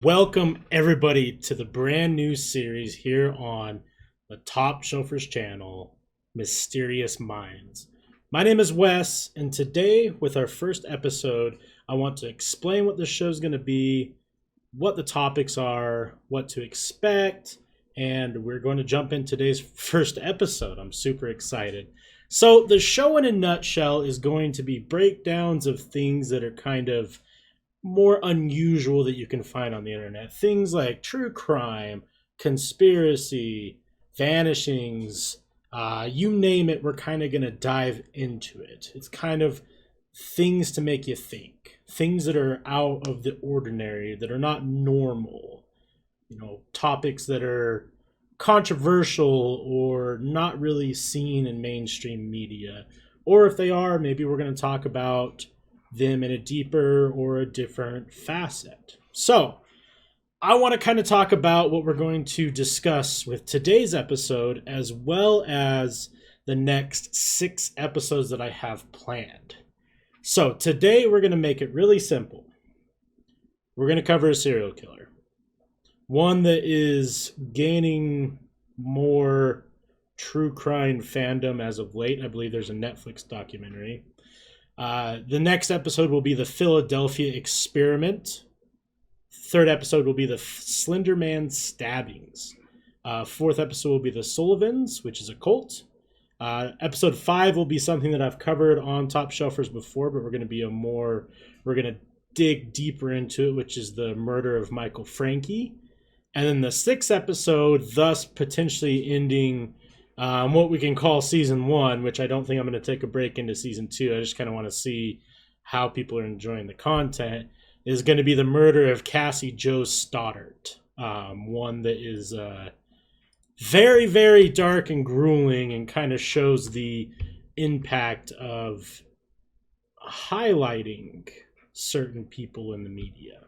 Welcome everybody to the brand new series here on the Top Shelfers channel, Mysterious Minds. My name is Wes, and today with our first episode, I want to explain what the show is going to be, what the topics are, what to expect, and we're going to jump in today's first episode. I'm super excited. So the show in a nutshell is going to be breakdowns of things that are kind of more unusual that you can find on the internet. Things like true crime, conspiracy, vanishings, you name it, we're kind of going to dive into it. It's kind of things to make you think, things that are out of the ordinary, that are not normal, topics that are controversial or not really seen in mainstream media. Or if they are, maybe we're going to talk about them in a deeper or a different facet. So, I want to kind of talk about what we're going to discuss with today's episode, as well as the next 6 episodes that I have planned. So, today we're going to make it really simple. We're going to cover a serial killer. One that is gaining more true crime fandom as of late. I believe there's a Netflix documentary. The next episode will be the Philadelphia Experiment. Third episode will be the Slender Man stabbings. Fourth episode will be the Sullivans, which is a cult. Episode 5 will be something that I've covered on Top Shelfers before, but we're going to dig deeper into it, which is the murder of Michael Franke. And then the 6th episode, thus potentially ending what we can call season 1, which I don't think I'm going to take a break into season 2. I just kind of want to see how people are enjoying the content. Is going to be the murder of Cassie Jo Stoddart. One that is very, very dark and grueling and kind of shows the impact of highlighting certain people in the media.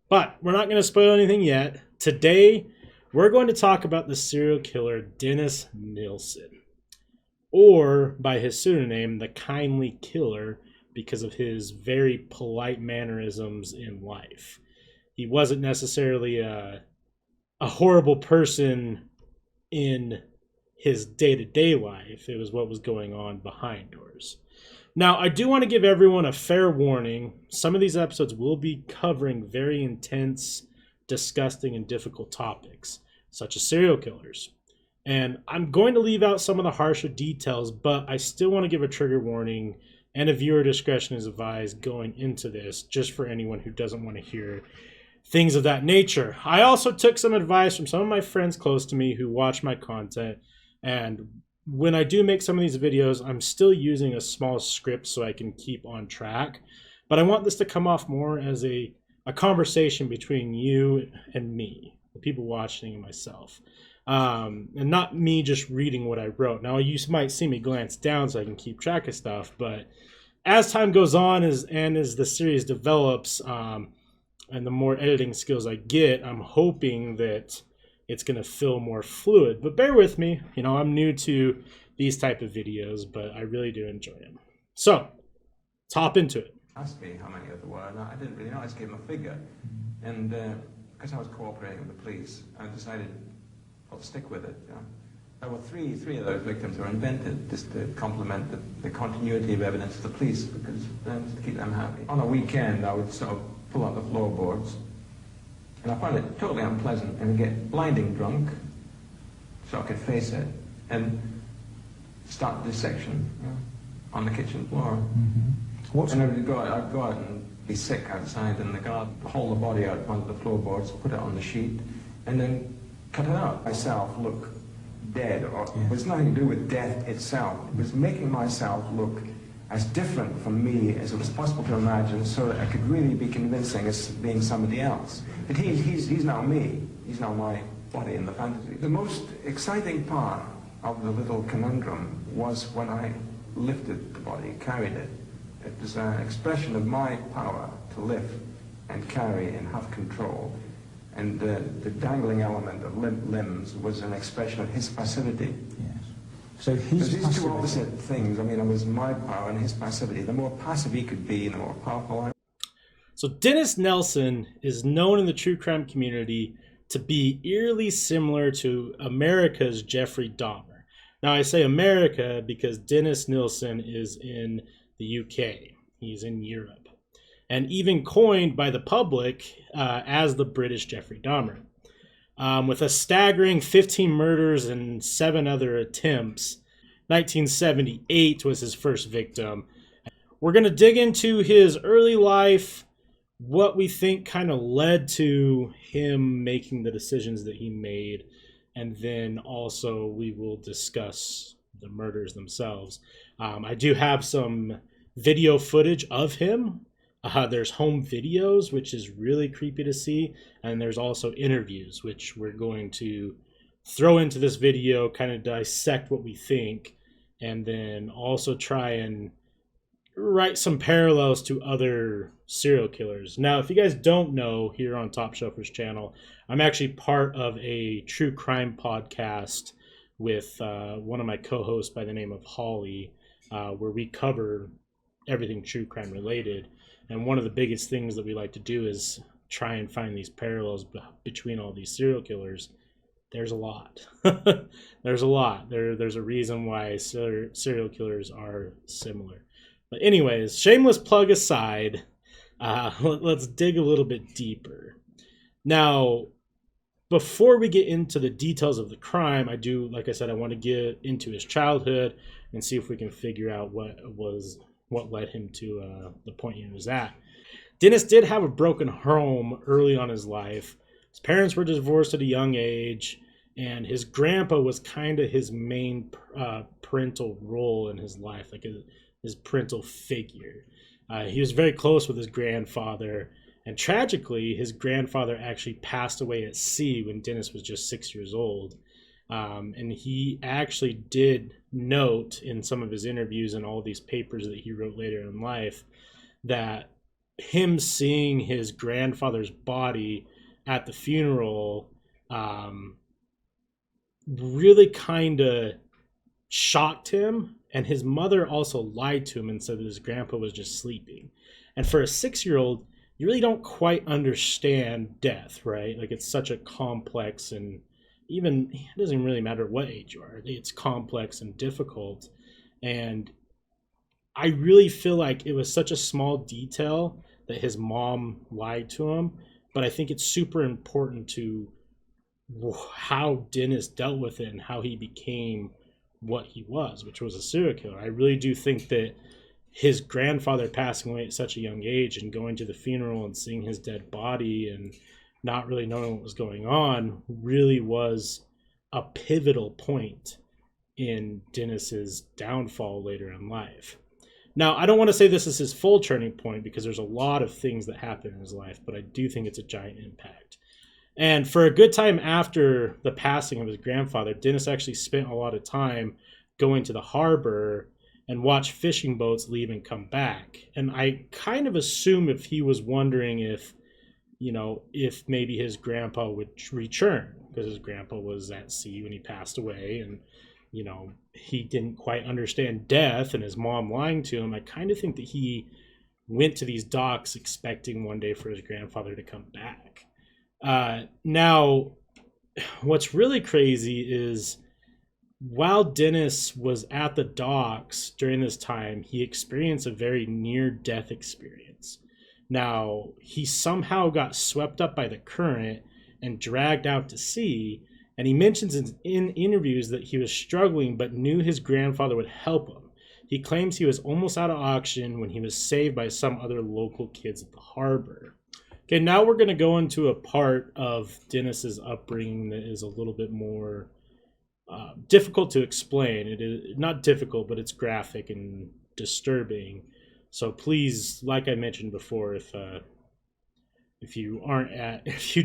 But we're not going to spoil anything yet. Today, we're going to talk about the serial killer Dennis Nilsen, or by his pseudonym, the Kindly Killer, because of his very polite mannerisms in life. He wasn't necessarily a horrible person in his day-to-day life. It was what was going on behind doors. Now, I do want to give everyone a fair warning. Some of these episodes will be covering very intense, disgusting, and difficult topics, such as serial killers. And I'm going to leave out some of the harsher details, but I still want to give a trigger warning, and a viewer discretion is advised going into this, just for anyone who doesn't want to hear things of that nature. I also took some advice from some of my friends close to me who watch my content, and when I do make some of these videos, I'm still using a small script so I can keep on track. But I want this to come off more as a conversation between you and me, the people watching, and myself. And not me just reading what I wrote. Now, you might see me glance down so I can keep track of stuff, but as time goes on as the series develops, and the more editing skills I get, I'm hoping that it's going to feel more fluid. But bear with me. I'm new to these type of videos, but I really do enjoy them. So, let's hop into it. Asked me how many there were, and I didn't really know. I just gave him a figure. And because I was cooperating with the police, I decided I'll stick with it. There were three of those victims were invented just to complement the continuity of evidence to the police, because just to keep them happy. On a weekend, I would sort of pull out the floorboards, and I found it totally unpleasant, and I'd get blinding drunk, so I could face it, and start the dissection on the kitchen floor. Mm-hmm. And I'd go out and be sick outside in the garden, haul the body out onto the floorboards, put it on the sheet, and then cut it out. Myself look dead, or it was nothing to do with death itself. It was making myself look as different from me as it was possible to imagine, so that I could really be convincing as being somebody else. But he's now me. He's now my body in the fantasy. The most exciting part of the little conundrum was when I lifted the body, carried it. It was an expression of my power to lift and carry and have control. And the dangling element of limp limbs was an expression of his passivity. Yes. So his these two opposite things. I mean, it was my power and his passivity. The more passive he could be, the more powerful I was. So Dennis Nilsen is known in the true crime community to be eerily similar to America's Jeffrey Dahmer. Now I say America because Dennis Nilsen is in the UK. He's in Europe. And even coined by the public as the British Jeffrey Dahmer. With a staggering 15 murders and 7 other attempts, 1978 was his first victim. We're going to dig into his early life, what we think kind of led to him making the decisions that he made, and then also we will discuss the murders themselves. I do have some video footage of him. There's home videos, which is really creepy to see, and there's also interviews, which we're going to throw into this video, kind of dissect what we think, and then also try and write some parallels to other serial killers. Now, if you guys don't know, here on Top Shelfer's channel, I'm actually part of a true crime podcast with one of my co-hosts by the name of Holly, where we cover everything true crime related. And one of the biggest things that we like to do is try and find these parallels between all these serial killers. There's a lot. There's a lot. There's a reason why serial killers are similar. But anyways, shameless plug aside, let's dig a little bit deeper. Now, before we get into the details of the crime, like I said, I want to get into his childhood and see if we can figure out what led him to the point he was at. Dennis did have a broken home early on in his life. His parents were divorced at a young age, and his grandpa was kind of his main parental role in his life, like his parental figure. He was very close with his grandfather, and tragically, his grandfather actually passed away at sea when Dennis was just 6 years old. And he actually did note in some of his interviews and all these papers that he wrote later in life that him seeing his grandfather's body at the funeral really kind of shocked him. And his mother also lied to him and said that his grandpa was just sleeping. And for a 6-year-old, you really don't quite understand death, right? Like, it's such a complex, and even it doesn't really matter what age you are, it's complex and difficult. And I really feel like it was such a small detail that his mom lied to him, but I think it's super important to how Dennis dealt with it and how he became what he was, which was a serial killer. I really do think that his grandfather passing away at such a young age and going to the funeral and seeing his dead body and not really knowing what was going on really was a pivotal point in Dennis's downfall later in life. Now, I don't want to say this is his full turning point because there's a lot of things that happen in his life, but I do think it's a giant impact. And for a good time after the passing of his grandfather, Dennis actually spent a lot of time going to the harbor and watch fishing boats leave and come back. And I kind of assume if he was wondering if maybe his grandpa would return, because his grandpa was at sea when he passed away, and he didn't quite understand death and his mom lying to him. I kind of think that he went to these docks expecting one day for his grandfather to come back. Now, what's really crazy is while Dennis was at the docks during this time, he experienced a very near-death experience. Now, he somehow got swept up by the current and dragged out to sea, and he mentions in interviews that he was struggling but knew his grandfather would help him. He claims he was almost out of oxygen when he was saved by some other local kids at the harbor. Okay, now we're going to go into a part of Dennis's upbringing that is a little bit more difficult to explain. It is not difficult, but it's graphic and disturbing. So please, like I mentioned before, if you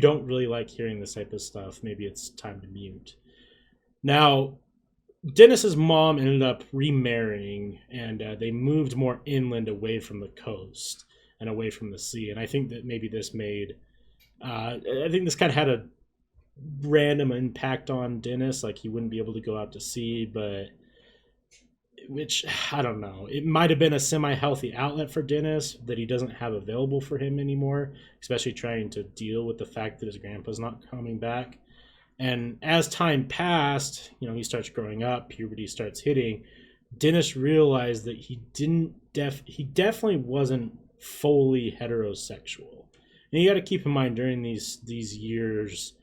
don't really like hearing this type of stuff, maybe it's time to mute. Now, Dennis's mom ended up remarrying, and they moved more inland away from the coast and away from the sea. And I think that maybe this kind of had a random impact on Dennis. Like, he wouldn't be able to go out to sea, but which I don't know. It might have been a semi-healthy outlet for Dennis that he doesn't have available for him anymore, especially trying to deal with the fact that his grandpa's not coming back. And as time passed, he starts growing up, puberty starts hitting. Dennis realized that he definitely wasn't fully heterosexual. And you got to keep in mind during these years,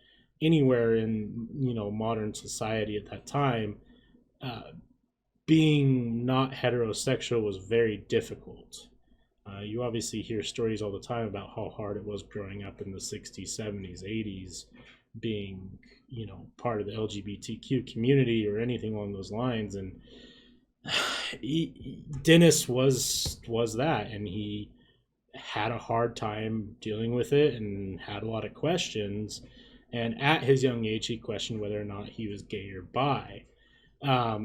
anywhere in modern society at that time, uh, being not heterosexual was very difficult. You obviously hear stories all the time about how hard it was growing up in the 60s, 70s, 80s, being, part of the LGBTQ community or anything along those lines. And Dennis was that, and he had a hard time dealing with it and had a lot of questions. And at his young age, he questioned whether or not he was gay or bi.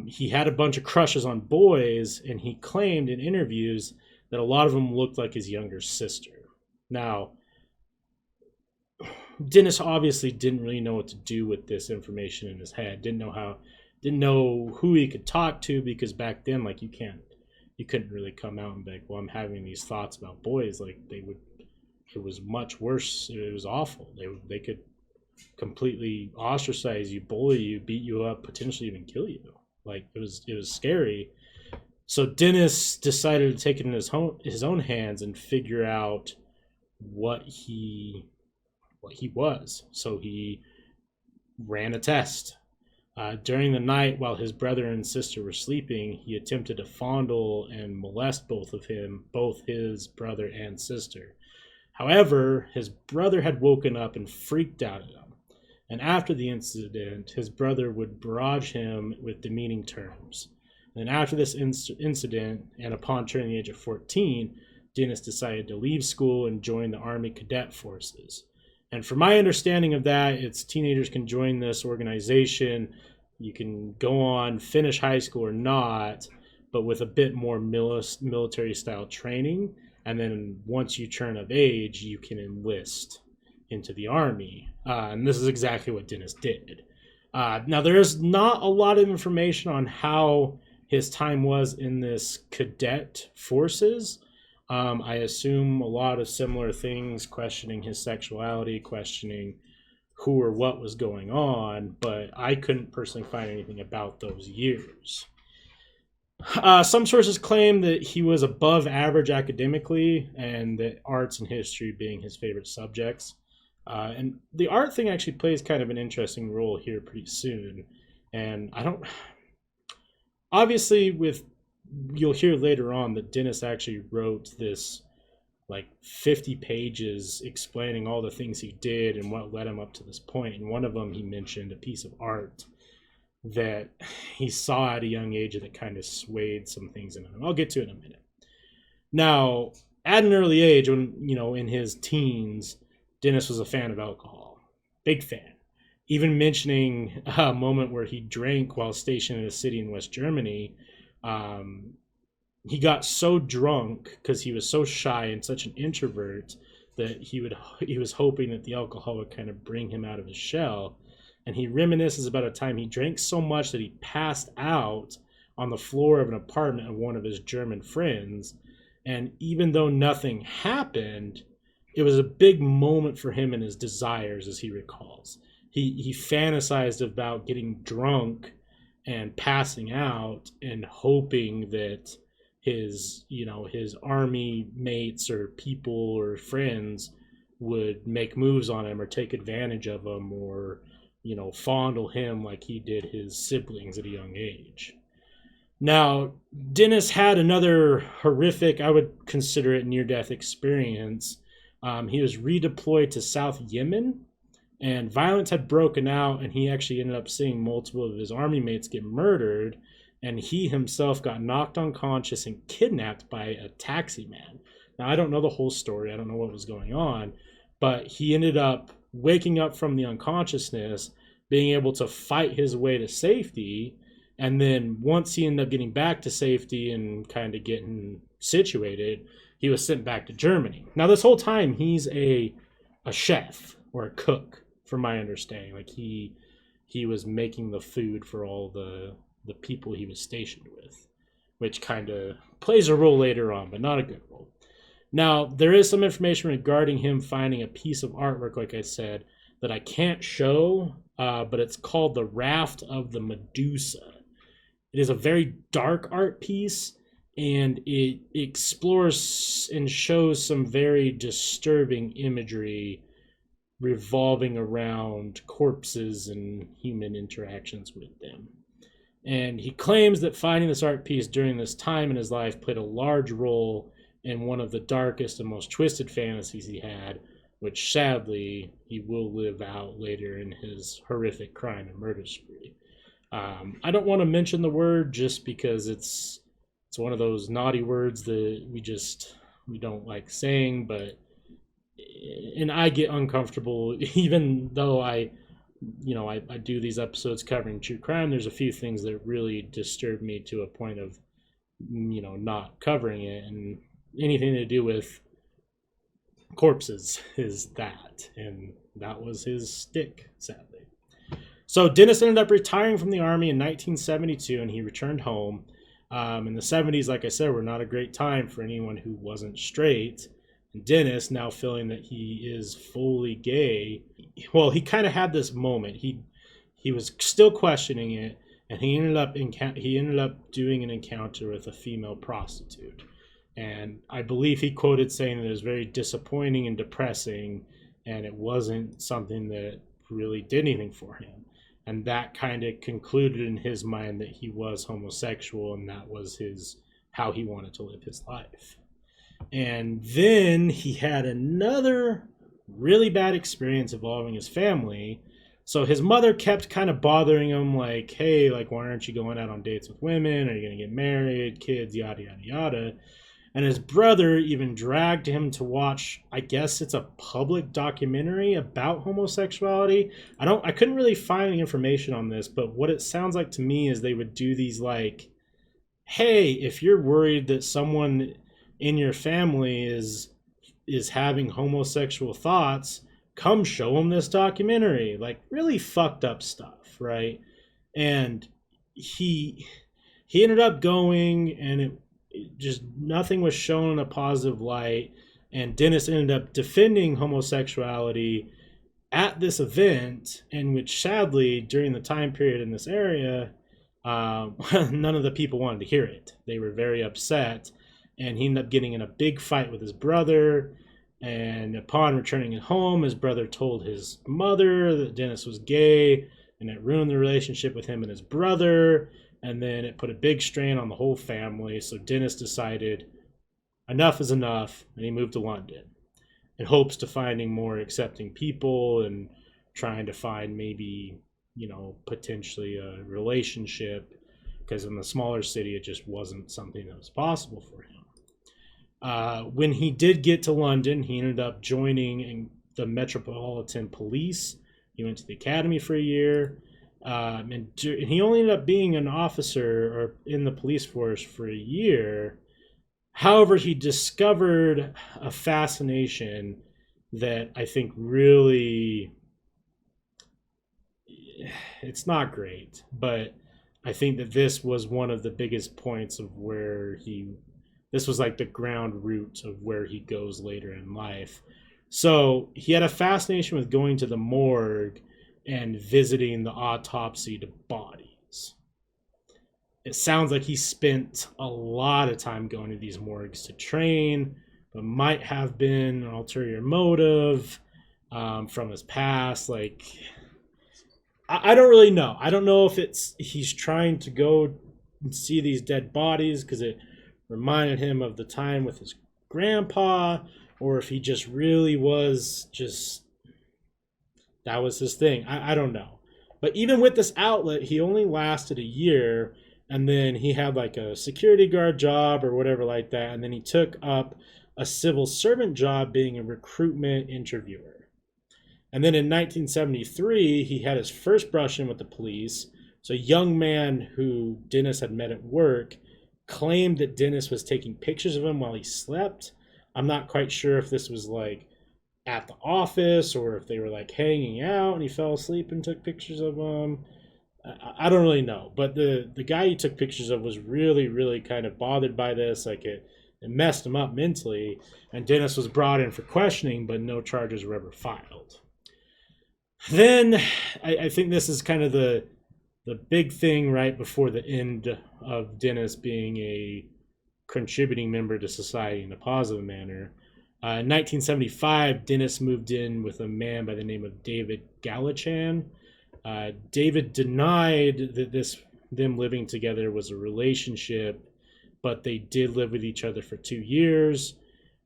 He had a bunch of crushes on boys, and he claimed in interviews that a lot of them looked like his younger sister. Now, Dennis obviously didn't really know what to do with this information in his head. Didn't know who he could talk to, because back then, like, you couldn't really come out and be like, well, I'm having these thoughts about boys. Like, it was much worse. It was awful. They could completely ostracize you, bully you, beat you up, potentially even kill you. Like, it was scary. So Dennis decided to take it in his own hands and figure out what he was. So he ran a test. During the night, while his brother and sister were sleeping, he attempted to fondle and molest both his brother and sister. However, his brother had woken up and freaked out at him. And after the incident, his brother would barrage him with demeaning terms. And after this incident, and upon turning the age of 14, Dennis decided to leave school and join the Army Cadet Forces. And from my understanding of that, it's teenagers can join this organization. You can go on, finish high school or not, but with a bit more military-style training. And then once you turn of age, you can enlist into the Army. And this is exactly what Dennis did. Now, there is not a lot of information on how his time was in this cadet forces. I assume a lot of similar things, questioning his sexuality, questioning who or what was going on, but I couldn't personally find anything about those years. Some sources claim that he was above average academically, and that arts and history being his favorite subjects. And the art thing actually plays kind of an interesting role here pretty soon. And obviously, you'll hear later on that Dennis actually wrote this like 50 pages explaining all the things he did and what led him up to this point. And one of them, he mentioned a piece of art that he saw at a young age that kind of swayed some things in him. I'll get to it in a minute. Now, at an early age, when, in his teens, Dennis was a fan of alcohol. Big fan. Even mentioning a moment where he drank while stationed in a city in West Germany. He got so drunk because he was so shy and such an introvert that he was hoping that the alcohol would kind of bring him out of his shell. And he reminisces about a time he drank so much that he passed out on the floor of an apartment of one of his German friends. And even though nothing happened, it was a big moment for him and his desires, as he recalls. He fantasized about getting drunk and passing out and hoping that his army mates or people or friends would make moves on him or take advantage of him, or fondle him like he did his siblings at a young age. Now, Dennis had another horrific, I would consider it, near-death experience. He was redeployed to South Yemen, and violence had broken out, and he actually ended up seeing multiple of his army mates get murdered, and he himself got knocked unconscious and kidnapped by a taxi man. Now, I don't know the whole story. I don't know what was going on, but he ended up waking up from the unconsciousness, being able to fight his way to safety, and then once he ended up getting back to safety and kind of getting situated, he was sent back to Germany. Now, this whole time, he's a chef or a cook, from my understanding. Like, he was making the food for all the people he was stationed with. which kind of plays a role later on, but not a good role. Now, there is some information regarding him finding a piece of artwork, like I said, that I can't show, but it's called the Raft of the Medusa. It is a very dark art piece, and it explores and shows some very disturbing imagery revolving around corpses and human interactions with them. And he claims that finding this art piece during this time in his life played a large role in one of the darkest and most twisted fantasies he had, which sadly he will live out later in his horrific crime and murder spree. I don't want to mention the word just because it's one of those naughty words that we don't like saying, but and I get uncomfortable even though I do these episodes covering true crime. There's a few things that really disturb me to a point of not covering it, and anything to do with corpses is that, and that was his stick, sadly. So Dennis ended up retiring from the Army in 1972, and he returned home. In the 70s, like I said, were not a great time for anyone who wasn't straight. And Dennis, now feeling that he is fully gay, well, he kind of had this moment. He was still questioning it, and he ended up doing an encounter with a female prostitute. And I believe he quoted saying that it was very disappointing and depressing, and it wasn't something that really did anything for him. And that kind of concluded in his mind that he was homosexual, and that was how he wanted to live his life. And then he had another really bad experience involving his family. So his mother kept kind of bothering him, like, hey, like, why aren't you going out on dates with women? Are you going to get married? Kids, yada, yada, yada. And his brother even dragged him to watch, I guess it's a public documentary about homosexuality. I couldn't really find any information on this, but what it sounds like to me is they would do these like, hey, if you're worried that someone in your family is having homosexual thoughts, come show them this documentary. Like, really fucked up stuff, right? And he ended up going, and it just nothing was shown in a positive light, and Dennis ended up defending homosexuality at this event, in which sadly during the time period in this area, none of the people wanted to hear it. They were very upset, and he ended up getting in a big fight with his brother. And upon returning home, his brother told his mother that Dennis was gay, and it ruined the relationship with him and his brother. And then it put a big strain on the whole family. So Dennis decided enough is enough, and he moved to London in hopes to finding more accepting people and trying to find maybe, potentially a relationship, because in the smaller city, it just wasn't something that was possible for him. When he did get to London, he ended up joining the Metropolitan Police. He went to the academy for a year. And he only ended up being an officer or in the police force for a year. However, he discovered a fascination that I think really, it's not great, but I think that this was one of the biggest points of where this was like the ground root of where he goes later in life. So he had a fascination with going to the morgue and visiting the autopsied bodies. It sounds like he spent a lot of time going to these morgues to train, but might have been an ulterior motive from his past. Like, I don't really know. I don't know if he's trying to go and see these dead bodies because it reminded him of the time with his grandpa, or if he just really was that was his thing. I don't know. But even with this outlet, he only lasted a year, and then he had like a security guard job or whatever like that, and then he took up a civil servant job being a recruitment interviewer. And then in 1973, he had his first brush-in with the police. So a young man who Dennis had met at work claimed that Dennis was taking pictures of him while he slept. I'm not quite sure if this was like at the office or if they were like hanging out and he fell asleep and took pictures of him. I don't really know, but the guy he took pictures of was really, really kind of bothered by this. Like it messed him up mentally. And Dennis was brought in for questioning, but no charges were ever filed. Then I think this is kind of the big thing right before the end of Dennis being a contributing member to society in a positive manner. In 1975, Dennis moved in with a man by the name of David Gallichan. David denied that them living together was a relationship, but they did live with each other for 2 years.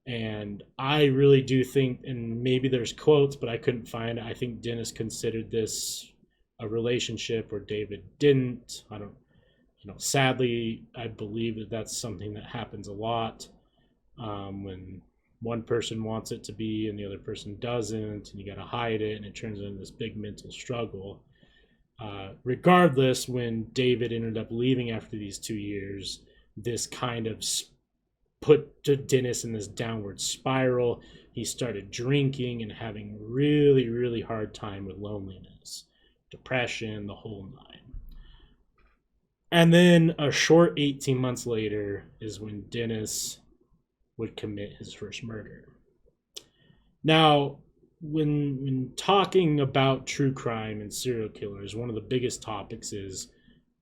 And I really do think, and maybe there's quotes, but I couldn't find it. I think Dennis considered this a relationship, or David didn't. I don't, sadly, I believe that that's something that happens a lot when one person wants it to be and the other person doesn't, and you got to hide it, and it turns into this big mental struggle. Regardless, when David ended up leaving after these 2 years, this kind of put Dennis in this downward spiral. He started drinking and having really, really hard time with loneliness, depression, the whole nine. And then a short 18 months later is when Dennis would commit his first murder. Now, when talking about true crime and serial killers, one of the biggest topics is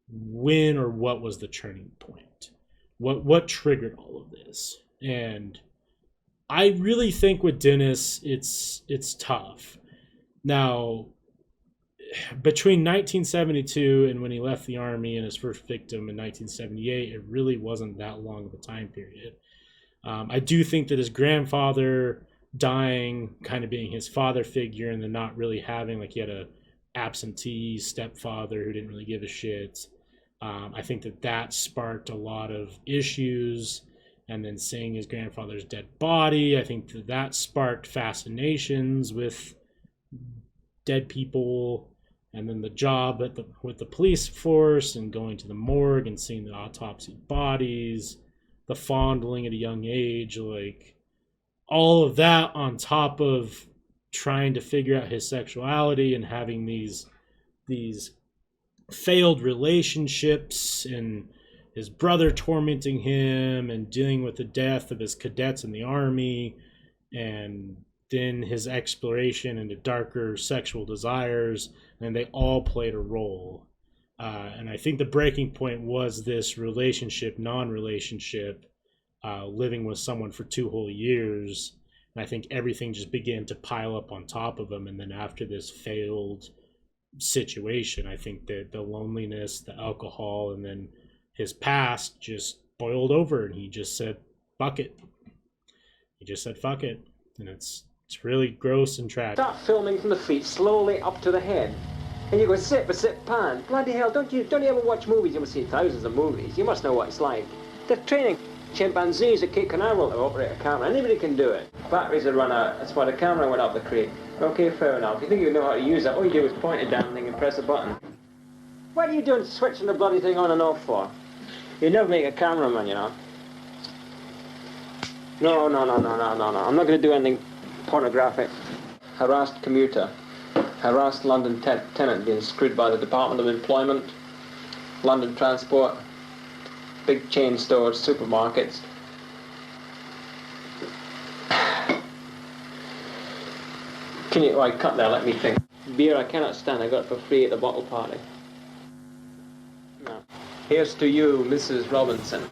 when or what was the turning point? What triggered all of this? And I really think with Dennis, it's tough. Now, between 1972 and when he left the army and his first victim in 1978, it really wasn't that long of a time period. I do think that his grandfather dying, kind of being his father figure, and then not really having, like, he had a absentee stepfather who didn't really give a shit. I think that sparked a lot of issues, and then seeing his grandfather's dead body, I think that sparked fascinations with dead people, and then the job with the police force and going to the morgue and seeing the autopsy bodies, the fondling at a young age, like all of that on top of trying to figure out his sexuality and having these failed relationships, and his brother tormenting him, and dealing with the death of his cadets in the army, and then his exploration into darker sexual desires, and they all played a role. And I think the breaking point was this non-relationship, living with someone for 2 whole years. And I think everything just began to pile up on top of him. And then after this failed situation, I think that the loneliness, the alcohol, and then his past just boiled over, and he just said, fuck it. He just said, fuck it. And it's really gross and tragic. Start filming from the feet slowly up to the head. And you go, sit, pan. Bloody hell, don't you ever watch movies? You must see thousands of movies. You must know what it's like. They're training chimpanzees at Cape Canaveral to operate a camera. Anybody can do it. Batteries had run out. That's why the camera went up the creek. Okay, fair enough. If you think you know how to use it, all you do is point a damn thing and press a button. What are you doing switching the bloody thing on and off for? You'd never make a cameraman, you know. No. I'm not going to do anything pornographic. Harassed commuter. Harassed London tenant being screwed by the Department of Employment. London Transport. Big chain stores, supermarkets. Can you, cut there, let me think. Beer I cannot stand, I got it for free at the bottle party. No. Here's to you, Mrs. Robinson.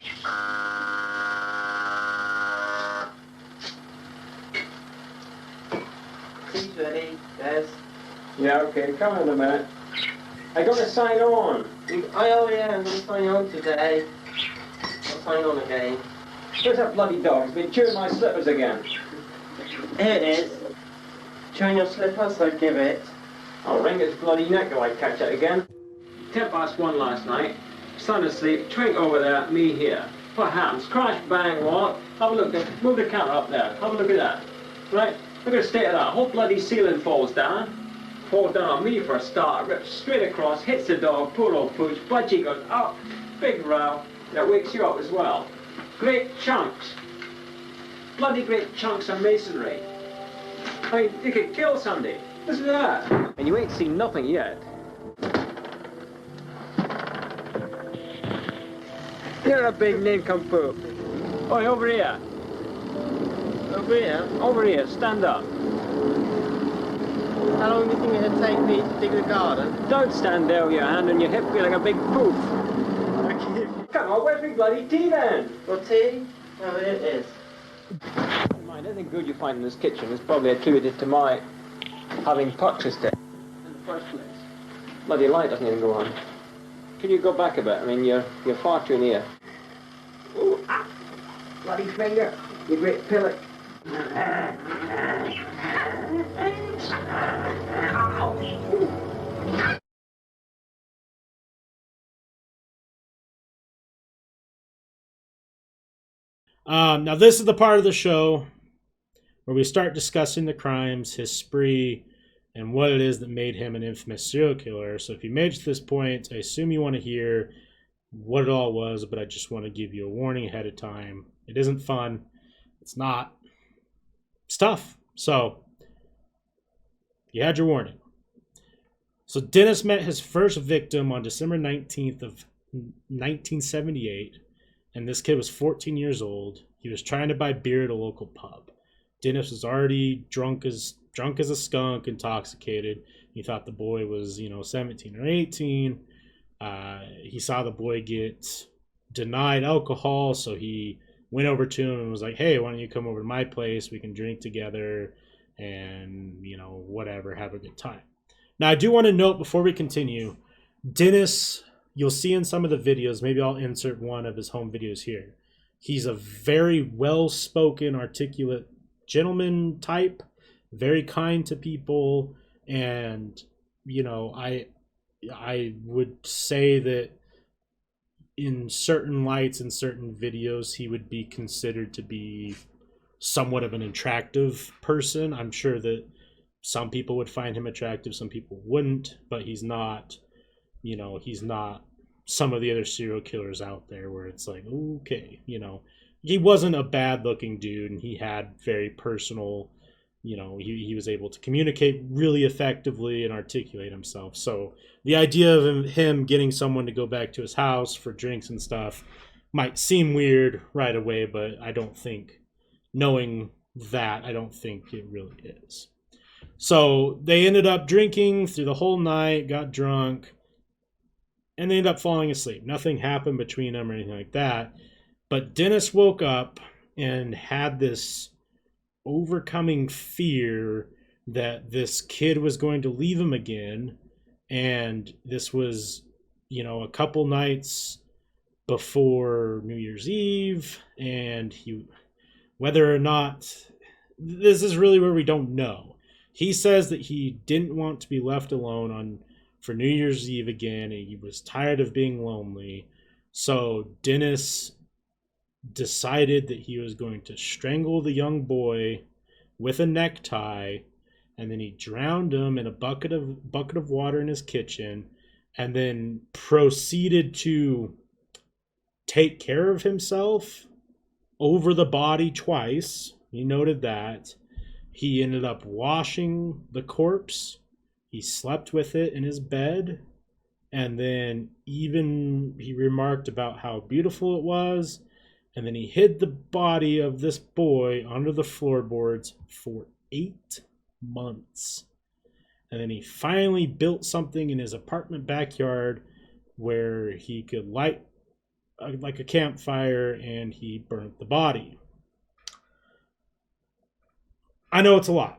He's ready, Des. Yeah, okay, come in a minute. I got to sign on. Oh yeah, I'm going to sign on today. I'll sign on again. Where's that bloody dog? It's been chewing my slippers again. Here it is. Chewing your slippers, I give it. I'll wring its bloody neck if I catch it again. 1:10 last night. Son asleep, Twink over there, me here. What happens? Crash, bang, what? Have a look. Move the camera up there. Have a look at that. Right? Look at the state of that. Whole bloody ceiling falls down. Falls down on me for a start. Rips straight across, hits the dog, poor old pooch. Budgie goes up. Big row. That wakes you up as well. Great chunks. Bloody great chunks of masonry. I mean, you could kill somebody. Listen to that. And you ain't seen nothing yet. You're a big nincompoop. Oi, over here. Over here? Over here, stand up. How long do you think it'd take me to dig the garden? Don't stand there with your hand on your hip like a big poof. Come on, where's my bloody tea then? What tea? Oh, here it is. Mind, anything good you find in this kitchen is probably attributed to my having purchased it in the first place. Bloody light doesn't even go on. Can you go back a bit? I mean, you're far too near. Ooh, ah, bloody finger, you great pillock. Now this is the part of the show where we start discussing the crimes, his spree, and what it is that made him an infamous serial killer. So if you made it to this point, I assume you want to hear what it all was, but I just want to give you a warning ahead of time. It isn't fun. It's not. It's tough. So you had your warning. So Dennis met his first victim on December 19th of 1978, and this kid was 14 years old. He was trying to buy beer at a local pub. Dennis was already drunk as a skunk, intoxicated. He thought the boy was, 17 or 18. He saw the boy get denied alcohol, so he went over to him and was like, hey, why don't you come over to my place? We can drink together and, whatever, have a good time. Now, I do want to note before we continue, Dennis, you'll see in some of the videos, maybe I'll insert one of his home videos here. He's a very well-spoken, articulate gentleman type, very kind to people, and, I would say that in certain lights and certain videos, he would be considered to be somewhat of an attractive person. I'm sure that some people would find him attractive, some people wouldn't, but he's not, he's not some of the other serial killers out there where it's like, okay, he wasn't a bad looking dude, and he had very personal, he was able to communicate really effectively and articulate himself. So the idea of him getting someone to go back to his house for drinks and stuff might seem weird right away, but I don't think, knowing that, I don't think it really is. So they ended up drinking through the whole night, got drunk, and they ended up falling asleep. Nothing happened between them or anything like that. But Dennis woke up and had this overcoming fear that this kid was going to leave him again. And this was, a couple nights before New Year's Eve. And whether or not, this is really where we don't know. He says that he didn't want to be left alone for New Year's Eve again. And he was tired of being lonely. So Dennis decided that he was going to strangle the young boy with a necktie, and then he drowned him in a bucket of water in his kitchen, and then proceeded to take care of himself over the body twice. He noted that. He ended up washing the corpse. He slept with it in his bed, and then even he remarked about how beautiful it was. And then he hid the body of this boy under the floorboards for 8 months. And then he finally built something in his apartment backyard where he could light like a campfire, and he burnt the body. I know it's a lot.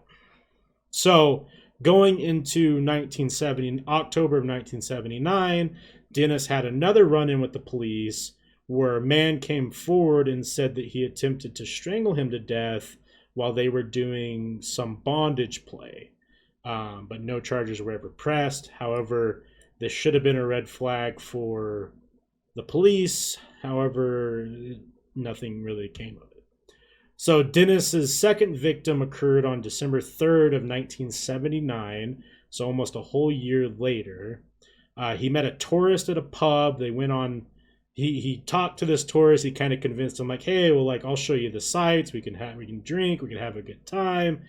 So going into October of 1979, Dennis had another run-in with the police, where a man came forward and said that he attempted to strangle him to death while they were doing some bondage play. But no charges were ever pressed. However, this should have been a red flag for the police. However, nothing really came of it. So Dennis's second victim occurred on December 3rd of 1979, so almost a whole year later. He met a tourist at a pub. They went on... He talked to this tourist. He kind of convinced him, like, hey, well, I'll show you the sights. We can drink. We can have a good time.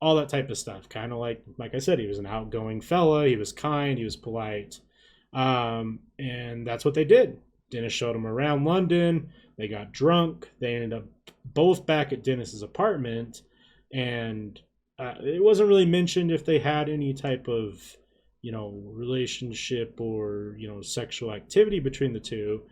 All that type of stuff. Kind of like I said, he was an outgoing fella. He was kind. He was polite. And that's what they did. Dennis showed him around London. They got drunk. They ended up both back at Dennis's apartment, and it wasn't really mentioned if they had any type of, relationship or, sexual activity between the two.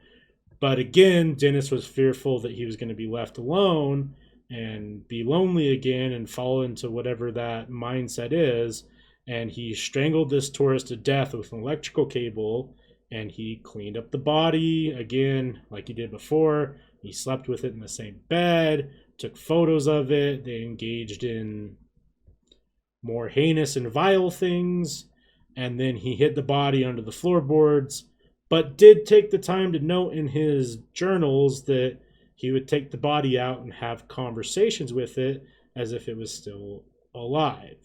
But again, Dennis was fearful that he was going to be left alone and be lonely again and fall into whatever that mindset is. And he strangled this tourist to death with an electrical cable, and he cleaned up the body again, like he did before. He slept with it in the same bed, took photos of it. They engaged in more heinous and vile things. And then he hid the body under the floorboards, but did take the time to note in his journals that he would take the body out and have conversations with it as if it was still alive.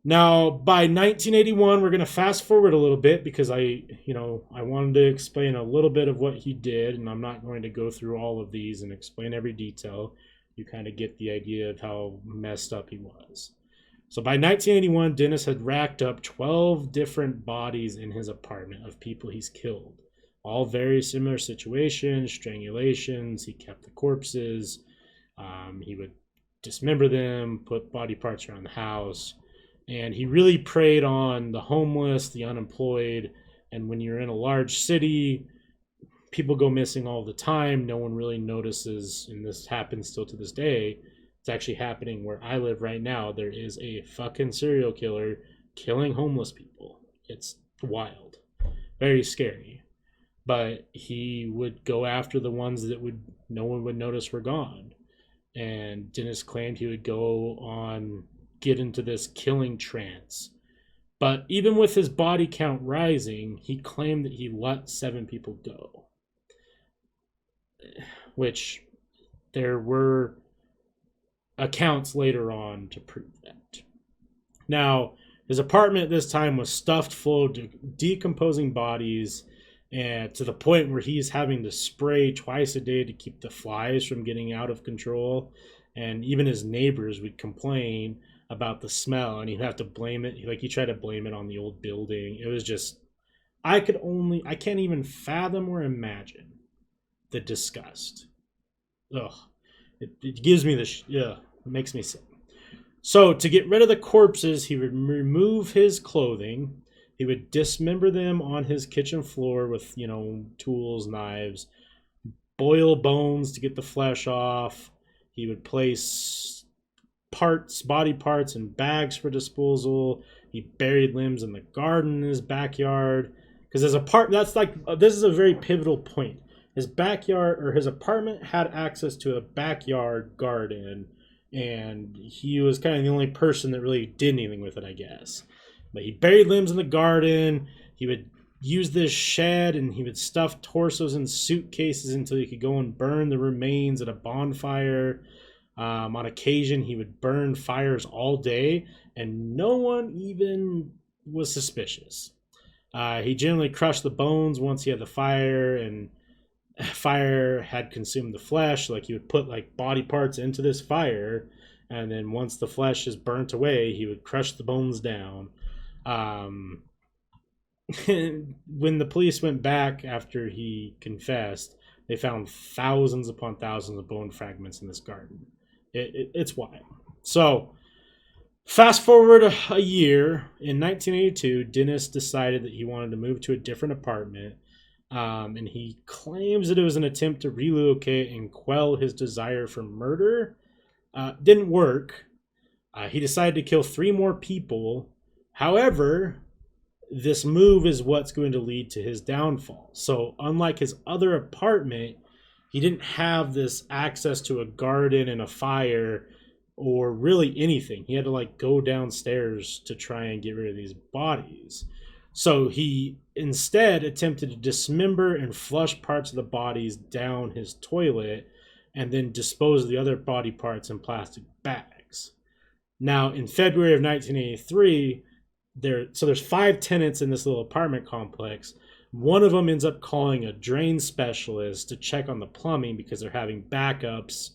Now, by 1981, we're going to fast forward a little bit because I wanted to explain a little bit of what he did, and I'm not going to go through all of these and explain every detail. You kind of get the idea of how messed up he was. So by 1981, Dennis had racked up 12 different bodies in his apartment of people he's killed. All very similar situations, strangulations. He kept the corpses. He would dismember them, put body parts around the house. And he really preyed on the homeless, the unemployed. And when you're in a large city, people go missing all the time. No one really notices, and this happens still to this day. It's actually happening where I live right now. There is a fucking serial killer killing homeless people. It's wild. Very scary. But he would go after the ones that no one would notice were gone. And Dennis claimed he would get into this killing trance. But even with his body count rising, he claimed that he let 7 people go. Which there were accounts later on to prove that. Now, his apartment at this time was stuffed full of decomposing bodies, and to the point where he's having to spray twice a day to keep the flies from getting out of control. And even his neighbors would complain about the smell, and he'd have to blame it. He tried to blame it on the old building. It was just, I can't even fathom or imagine the disgust. Ugh. It gives me it makes me sick. So to get rid of the corpses, he would remove his clothing. He would dismember them on his kitchen floor with, tools, knives, boil bones to get the flesh off. He would place body parts in bags for disposal. He buried limbs in the garden in his backyard. Because this is a very pivotal point. His backyard, or his apartment, had access to a backyard garden, and he was kind of the only person that really did anything with it, I guess. But he buried limbs in the garden. He would use this shed, and he would stuff torsos in suitcases until he could go and burn the remains at a bonfire. On occasion, he would burn fires all day, and no one even was suspicious. He generally crushed the bones once he had the fire, and fire had consumed the flesh. Like, he would put body parts into this fire, and then once the flesh is burnt away, he would crush the bones down. When the police went back after he confessed, they found thousands upon thousands of bone fragments in this garden. It's wild. So fast forward a year, in 1982, Dennis decided that he wanted to move to a different apartment. And he claims that it was an attempt to relocate and quell his desire for murder. Didn't work. He decided to kill 3 more people. However, this move is what's going to lead to his downfall. So unlike his other apartment, he didn't have this access to a garden and a fire or really anything. He had to go downstairs to try and get rid of these bodies. So he instead attempted to dismember and flush parts of the bodies down his toilet and then dispose of the other body parts in plastic bags. Now, in February of 1983, there's 5 tenants in this little apartment complex. One of them ends up calling a drain specialist to check on the plumbing because they're having backups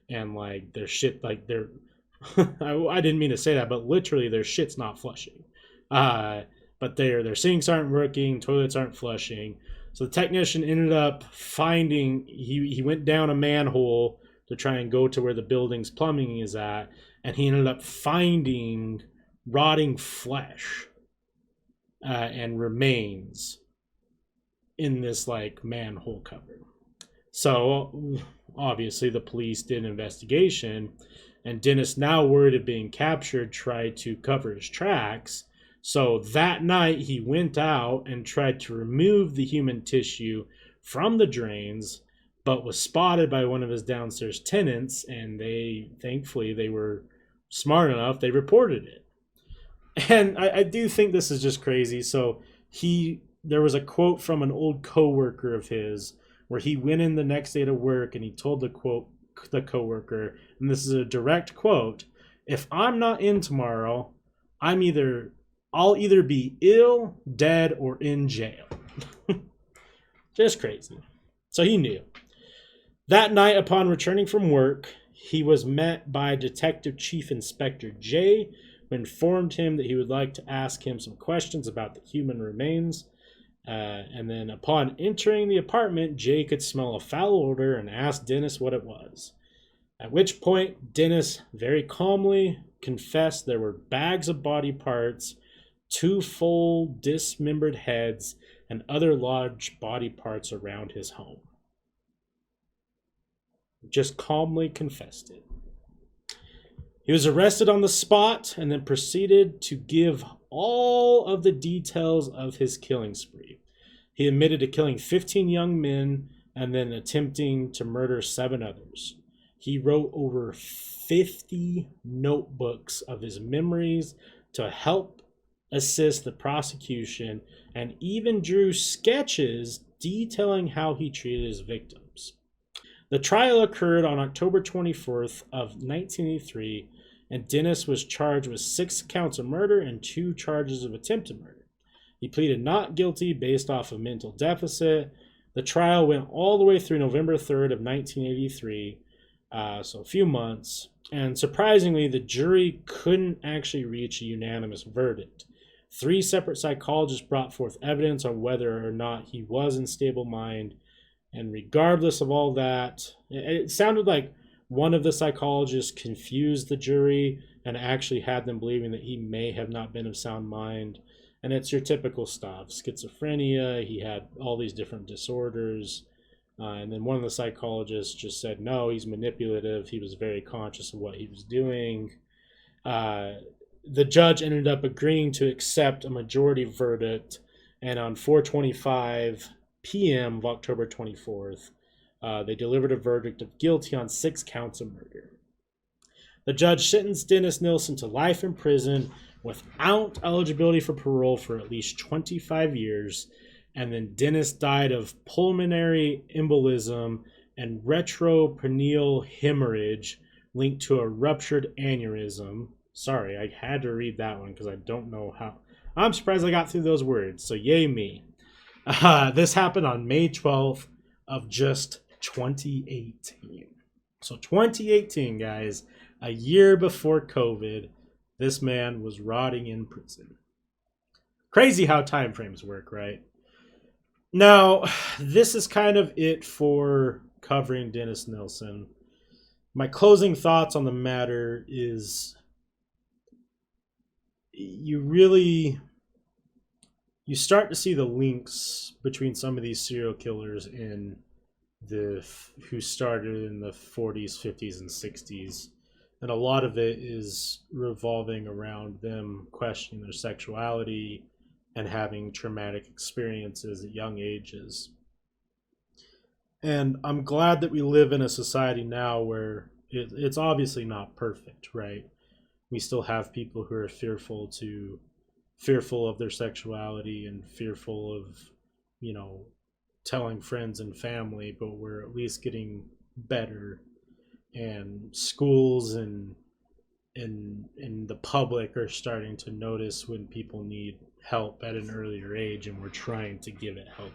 and their shit, I didn't mean to say that, but literally their shit's not flushing. But their sinks aren't working, toilets aren't flushing. So the technician ended up finding, he went down a manhole to try and go to where the building's plumbing is at, and he ended up finding rotting flesh and remains in this like manhole cover. So obviously the police did an investigation, and Dennis, now worried of being captured, tried to cover his tracks. So that night he went out and tried to remove the human tissue from the drains, but was spotted by one of his downstairs tenants, and thankfully they were smart enough, they reported it. And I do think this is just crazy. So there was a quote from an old coworker of his where he went in the next day to work and he told the coworker, and this is a direct quote, "If I'm not in tomorrow, I'll either be ill, dead, or in jail." Just crazy. So he knew. That night, upon returning from work, he was met by Detective Chief Inspector J, who informed him that he would like to ask him some questions about the human remains. And then upon entering the apartment, Jay could smell a foul odor and asked Dennis what it was. At which point, Dennis very calmly confessed there were bags of body parts, 2 full dismembered heads, and other large body parts around his home. Just calmly confessed it. He was arrested on the spot and then proceeded to give all of the details of his killing spree. He admitted to killing 15 young men and then attempting to murder 7 others. He wrote over 50 notebooks of his memories to help assist the prosecution, and even drew sketches detailing how he treated his victims. The trial occurred on October 24th of 1983, and Dennis was charged with 6 counts of murder and 2 charges of attempted murder. He pleaded not guilty based off of mental deficit. The trial went all the way through November 3rd of 1983, so a few months, and surprisingly, the jury couldn't actually reach a unanimous verdict. 3 separate psychologists brought forth evidence on whether or not he was in stable mind, and regardless of all that, it sounded like one of the psychologists confused the jury and actually had them believing that he may have not been of sound mind. And it's your typical stuff. Schizophrenia, he had all these different disorders. And then one of the psychologists just said, no, he's manipulative. He was very conscious of what he was doing. The judge ended up agreeing to accept a majority verdict. And on 4:25 p.m. of October 24th, they delivered a verdict of guilty on 6 counts of murder. The judge sentenced Dennis Nilsen to life in prison without eligibility for parole for at least 25 years. And then Dennis died of pulmonary embolism and retroperitoneal hemorrhage linked to a ruptured aneurysm. Sorry, I had to read that one because I don't know how. I'm surprised I got through those words, so yay me. This happened on May 12th of just 2018. So 2018, guys, a year before COVID, this man was rotting in prison. Crazy how time frames work, right? Now, this is kind of it for covering Dennis Nilsen. My closing thoughts on the matter is you start to see the links between some of these serial killers who started in the 40s, 50s, and 60s. And a lot of it is revolving around them questioning their sexuality and having traumatic experiences at young ages. And I'm glad that we live in a society now where it's obviously not perfect, right? We still have people who are fearful of their sexuality and fearful of, telling friends and family, but we're at least getting better. And schools and the public are starting to notice when people need help at an earlier age, and we're trying to give it help.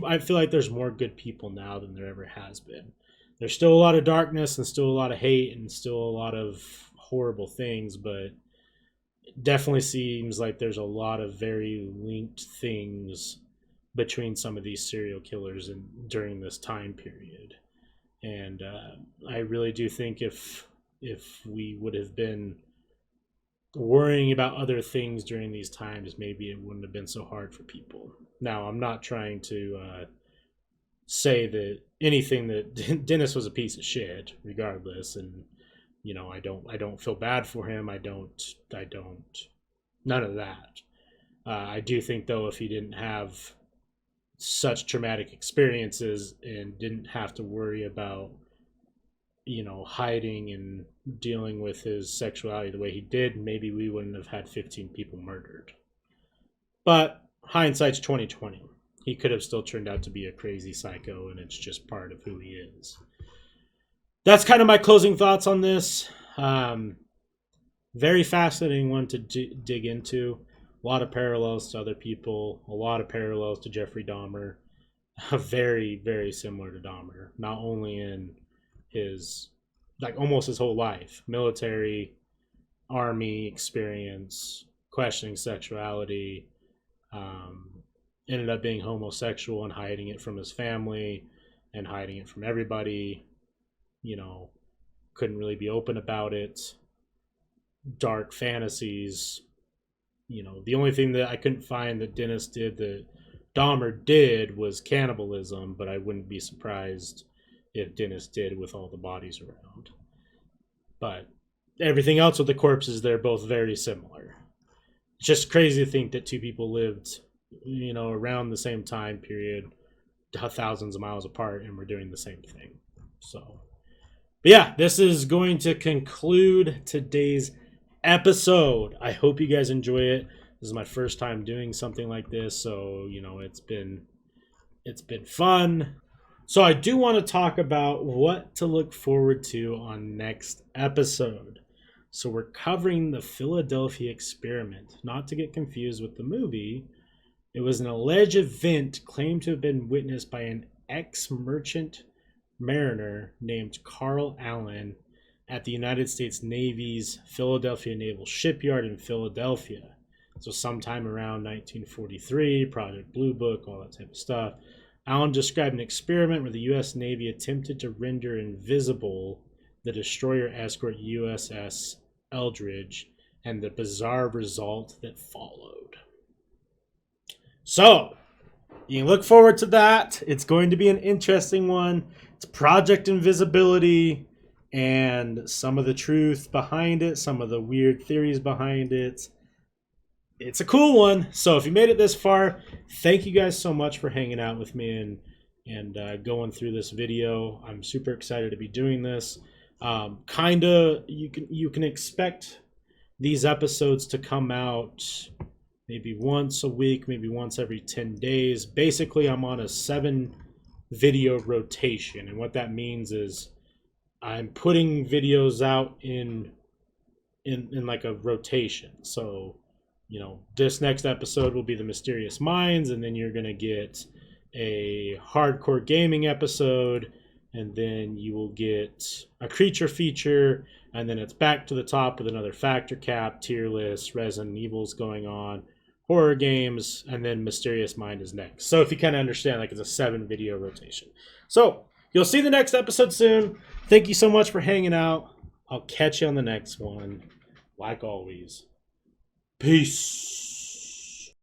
I feel like there's more good people now than there ever has been. There's still a lot of darkness and still a lot of hate and still a lot of horrible things, but it definitely seems like there's a lot of very linked things between some of these serial killers and during this time period. And I really do think if we would have been worrying about other things during these times, maybe it wouldn't have been so hard for people. Now, I'm not trying to say that anything that Dennis was a piece of shit, regardless, and I don't feel bad for him. I don't, none of that. I do think, though, if he didn't have such traumatic experiences and didn't have to worry about, hiding and dealing with his sexuality the way he did, maybe we wouldn't have had 15 people murdered. But hindsight's 2020. He could have still turned out to be a crazy psycho, and it's just part of who he is. That's kind of my closing thoughts on this. Very fascinating one to dig into. A lot of parallels to other people. A lot of parallels to Jeffrey Dahmer. Very, very similar to Dahmer. Not only in his, almost his whole life. Military, army experience, questioning sexuality. Ended up being homosexual and hiding it from his family and hiding it from everybody. Couldn't really be open about it. Dark fantasies. The only thing that I couldn't find that Dennis did that Dahmer did was cannibalism, but I wouldn't be surprised if Dennis did with all the bodies around. But everything else with the corpses, they're both very similar. It's just crazy to think that two people lived, around the same time period, thousands of miles apart, and we're doing the same thing. So, but yeah, this is going to conclude today's episode. I hope you guys enjoy it. This is my first time doing something like this, so it's been fun. So I do want to talk about what to look forward to on next episode. So we're covering the Philadelphia Experiment, not to get confused with the movie. It was an alleged event claimed to have been witnessed by an ex-merchant mariner named Carl Allen at the United States Navy's Philadelphia Naval Shipyard in Philadelphia. So sometime around 1943, Project Blue Book, all that type of stuff. Allen described an experiment where the U.S. Navy attempted to render invisible the destroyer escort USS Eldridge and the bizarre result that followed. So, you can look forward to that. It's going to be an interesting one. It's Project Invisibility and some of the truth behind it, some of the weird theories behind it. It's a cool one. So if you made it this far, thank you guys so much for hanging out with me and going through this video. I'm super excited to be doing this. You can expect these episodes to come out maybe once a week, maybe once every 10 days. Basically, I'm on a 7 video rotation, and what that means is I'm putting videos out in like a rotation. So this next episode will be the Mysterious Minds, and then you're going to get a hardcore gaming episode, and then you will get a creature feature, and then it's back to the top with another factor cap, tier list, Resident Evil's going on, horror games, and then Mysterious Mind is next. So if you kind of understand, it's a 7 video rotation. So you'll see the next episode soon. Thank you so much for hanging out. I'll catch you on the next one. Like always. Peace.